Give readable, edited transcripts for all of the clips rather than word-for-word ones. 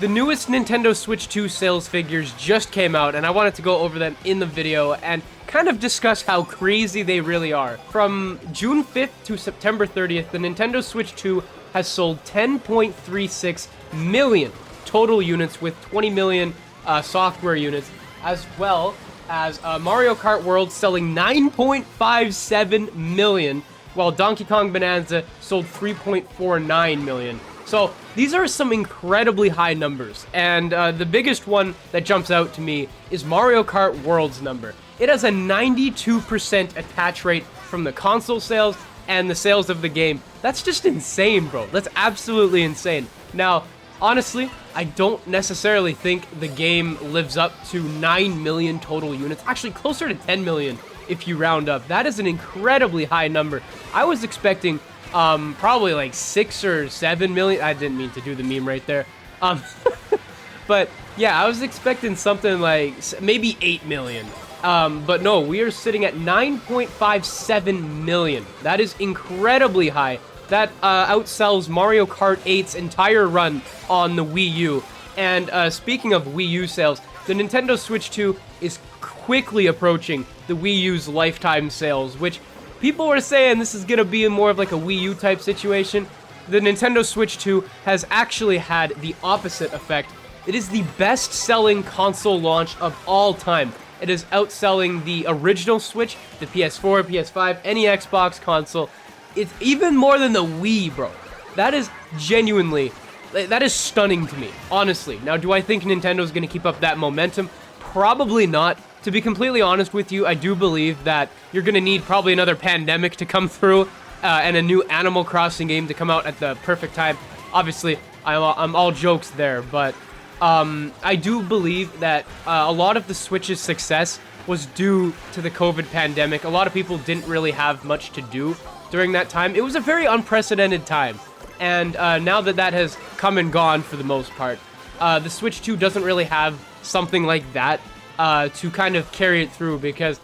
The newest Nintendo Switch 2 sales figures just came out, and I wanted to go over them in the video and kind of discuss how crazy they really are. From June 5th to September 30th, the Nintendo Switch 2 has sold 10.36 million total units with 20 million software units, as well as Mario Kart World selling 9.57 million, while Donkey Kong Bonanza sold 3.49 million. So these are some incredibly high numbers, and the biggest one that jumps out to me is Mario Kart World's number. It has a 92% attach rate from the console sales and the sales of the game. That's just insane, bro. That's absolutely insane. Now, honestly, I don't necessarily think the game lives up to 9 million total units. Actually, closer to 10 million if you round up. That is an incredibly high number. I was expecting probably like 6 or 7 million. I didn't mean to do the meme right there. But yeah, I was expecting something like maybe 8 million. But no, we are sitting at 9.57 million. That is incredibly high. That outsells Mario Kart 8's entire run on the Wii U. And speaking of Wii U sales, the Nintendo Switch 2 is quickly approaching the Wii U's lifetime sales, which people were saying this is going to be more of like a Wii U type situation. The Nintendo Switch 2 has actually had the opposite effect. It is the best-selling console launch of all time. It is outselling the original Switch, the PS4, PS5, any Xbox console. It's even more than the Wii, bro. That is genuinely, that is stunning to me, honestly. Now, do I think Nintendo's going to keep up that momentum? Probably not. To be completely honest with you, I do believe that you're going to need probably another pandemic to come through and a new Animal Crossing game to come out at the perfect time. Obviously, I'm all jokes there, but I do believe that a lot of the Switch's success was due to the COVID pandemic. A lot of people didn't really have much to do during that time. It was a very unprecedented time, and now that that has come and gone for the most part, the Switch 2 doesn't really have something like that to kind of carry it through, because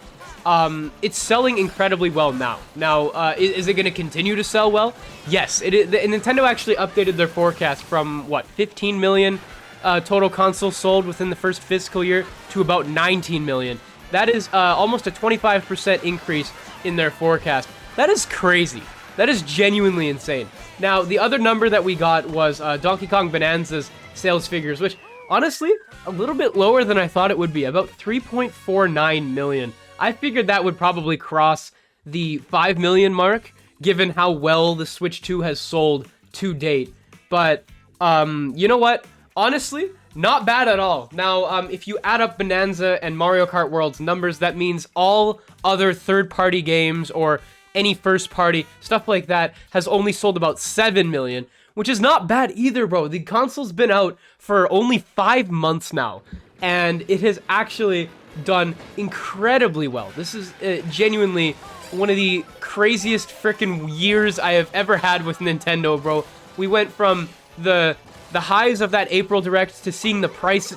it's selling incredibly well now. Now, is it going to continue to sell well? Yes. Nintendo actually updated their forecast from, what, 15 million total consoles sold within the first fiscal year to about 19 million. That is almost a 25% increase in their forecast. That is crazy. That is genuinely insane. Now, the other number that we got was Donkey Kong Bonanza's sales figures, which, honestly, a little bit lower than I thought it would be, about 3.49 million. I figured that would probably cross the 5 million mark, given how well the Switch 2 has sold to date. But, you know what? Honestly, not bad at all. Now, if you add up Bonanza and Mario Kart World's numbers, that means all other third-party games or any first-party, stuff like that, has only sold about 7 million, which is not bad either, bro. The console's been out for only 5 months now, and it has actually done incredibly well. This is genuinely one of the craziest freaking years I have ever had with Nintendo, bro. We went from the highs of that April Direct to seeing the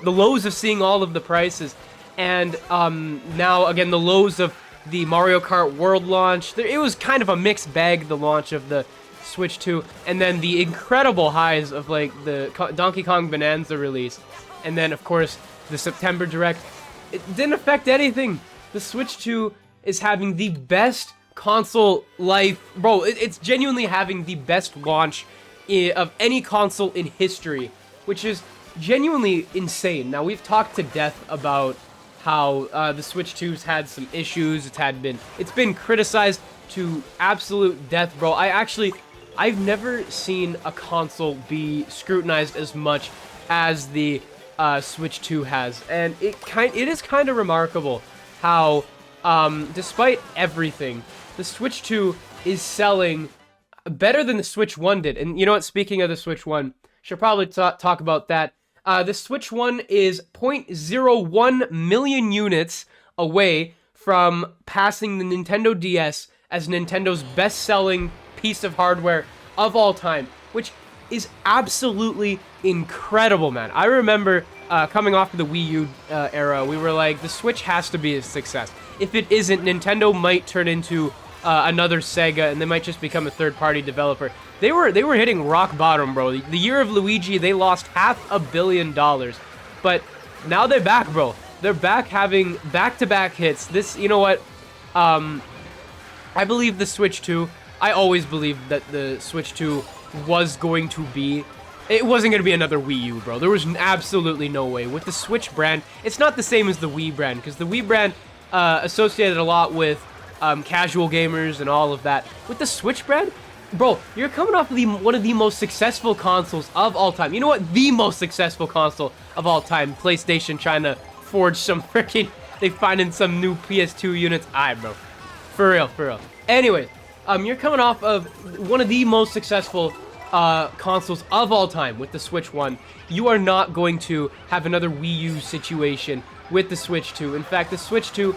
lows of seeing all of the prices, and now, again, the lows of the Mario Kart World launch. It was kind of a mixed bag, the launch of the Switch 2, and then the incredible highs of, like, the Donkey Kong Bonanza release, and then, of course, the September Direct. It didn't affect anything. The Switch 2 is having the best console life. Bro, it's genuinely having the best launch of any console in history, which is genuinely insane. Now, we've talked to death about how the Switch 2's had some issues. It's been criticized to absolute death, bro. I've never seen a console be scrutinized as much as the Switch 2 has, and it is kind of remarkable how, despite everything, the Switch 2 is selling better than the Switch 1 did. And you know what? Speaking of the Switch 1, should probably talk about that. The Switch 1 is 0.01 million units away from passing the Nintendo DS as Nintendo's best-selling piece of hardware of all time, which is absolutely incredible, man. I remember coming off of the Wii U era, we were like, the Switch has to be a success. If it isn't, Nintendo might turn into another Sega, and they might just become a third-party developer. They were hitting rock bottom, bro. The year of Luigi, they lost $500 million, but now they're back, bro. They're back having back-to-back hits. This, you know what? I believe the Switch 2. I always believed that the Switch 2 was going to be. It wasn't going to be another Wii U, bro. There was absolutely no way. With the Switch brand, it's not the same as the Wii brand, because the Wii brand associated a lot with casual gamers and all of that. With the Switch brand, bro, you're coming off of one of the most successful consoles of all time. You know what? The most successful console of all time. PlayStation trying to forge some freaking... They finding some new PS2 units. Alright, bro. For real, for real. Anyway, you're coming off of one of the most successful consoles of all time with the Switch 1. You are not going to have another Wii U situation with the Switch 2. In fact, the Switch 2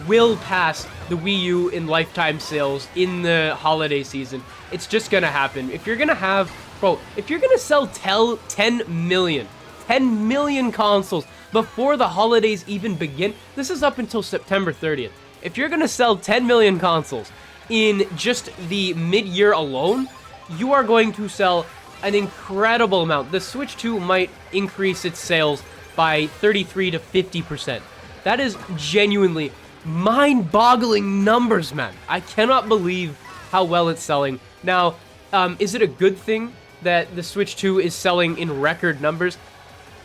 will pass the Wii U in lifetime sales in the holiday season. It's just gonna happen. If you're gonna have, bro, if you're gonna sell 10 million consoles before the holidays even begin, this is up until September 30th. If you're gonna sell 10 million consoles in just the mid-year alone, you are going to sell an incredible amount. The Switch 2 might increase its sales by 33 to 50%. That is genuinely mind-boggling numbers, man. I cannot believe how well it's selling. Now, is it a good thing that the Switch 2 is selling in record numbers?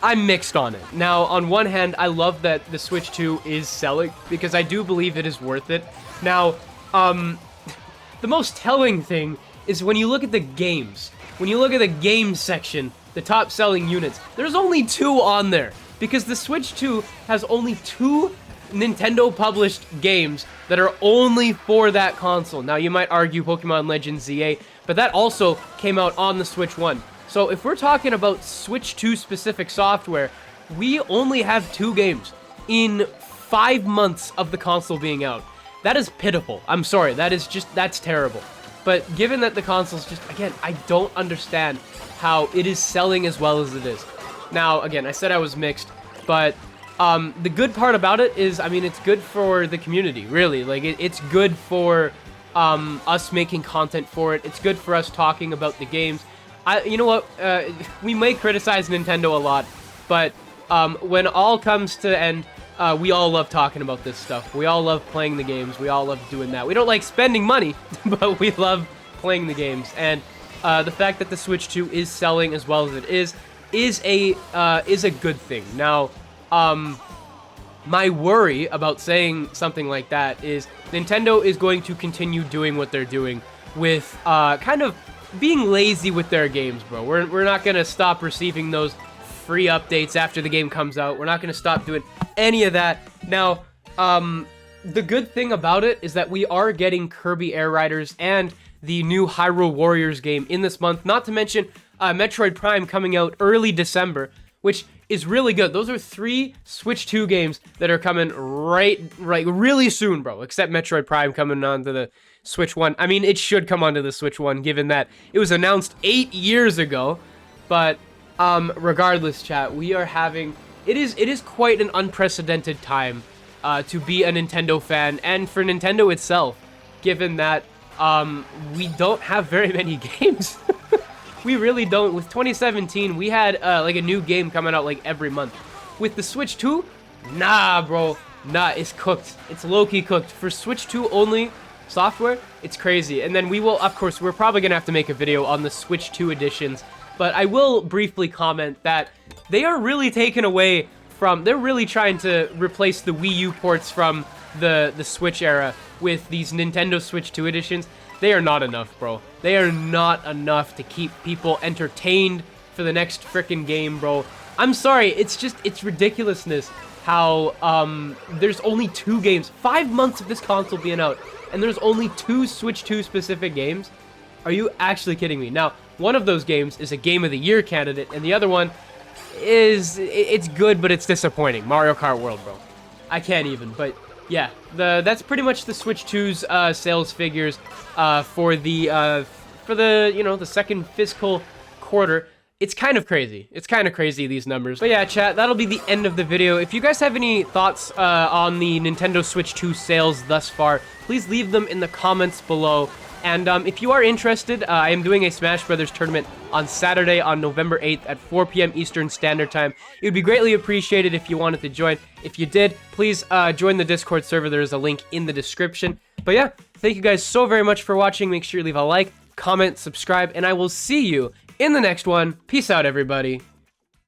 I'm mixed on it. Now, on one hand, I love that the Switch 2 is selling, because I do believe it is worth it. Now, the most telling thing is when you look at the games. When you look at the games section, the top selling units, there's only 2 on there, because the Switch 2 has only 2 Nintendo-published games that are only for that console. Now, you might argue Pokemon Legends ZA, but that also came out on the Switch 1. So if we're talking about Switch 2 specific software, we only have 2 games in 5 months of the console being out. That is pitiful. I'm sorry, that's terrible. But given that the console's just, again, I don't understand how it is selling as well as it is. Now, again, I said I was mixed, but the good part about it is, I mean, it's good for the community, really. Like, it's good for us making content for it. It's good for us talking about the games. You know what? We may criticize Nintendo a lot, but when all comes to end, we all love talking about this stuff. We all love playing the games. We all love doing that. We don't like spending money, but we love playing the games. And the fact that the Switch 2 is selling as well as it is a good thing. Now, my worry about saying something like that is Nintendo is going to continue doing what they're doing with kind of being lazy with their games, bro. We're not going to stop receiving those free updates after the game comes out. We're not going to stop doing any of that. Now, the good thing about it is that we are getting Kirby Air Riders and the new Hyrule Warriors game in this month, not to mention Metroid Prime coming out early December, which is really good. Those are 3 Switch 2 games that are coming right really soon, bro, except Metroid Prime coming onto the Switch 1. I mean, it should come onto the Switch 1, given that it was announced 8 years ago, but regardless, chat, we are having... It is quite an unprecedented time to be a Nintendo fan, and for Nintendo itself, given that we don't have very many games. We really don't. With 2017, we had like a new game coming out like every month. With the Switch 2, nah, bro. Nah, it's cooked. It's low-key cooked. For Switch 2 only software, it's crazy. And then we will, of course, we're probably going to have to make a video on the Switch 2 editions. But I will briefly comment that they are really taken away from... They're really trying to replace the Wii U ports from the Switch era with these Nintendo Switch 2 editions. They are not enough, bro. They are not enough to keep people entertained for the next frickin' game, bro. I'm sorry, it's ridiculousness how there's only 2 games. 5 months of this console being out, and there's only 2 Switch 2 specific games? Are you actually kidding me? Now, one of those games is a Game of the Year candidate, and the other one is... It's good, but it's disappointing. Mario Kart World, bro. I can't even, but... Yeah, that's pretty much the Switch 2's sales figures for the you know, the second fiscal quarter. It's kind of crazy. It's kind of crazy, these numbers. But yeah, chat, that'll be the end of the video. If you guys have any thoughts on the Nintendo Switch 2 sales thus far, please leave them in the comments below. And if you are interested, I am doing a Smash Brothers tournament on Saturday on November 8th at 4 p.m. Eastern Standard Time. It would be greatly appreciated if you wanted to join. If you did, please join the Discord server. There is a link in the description. But yeah, thank you guys so very much for watching. Make sure you leave a like, comment, subscribe, and I will see you in the next one. Peace out, everybody.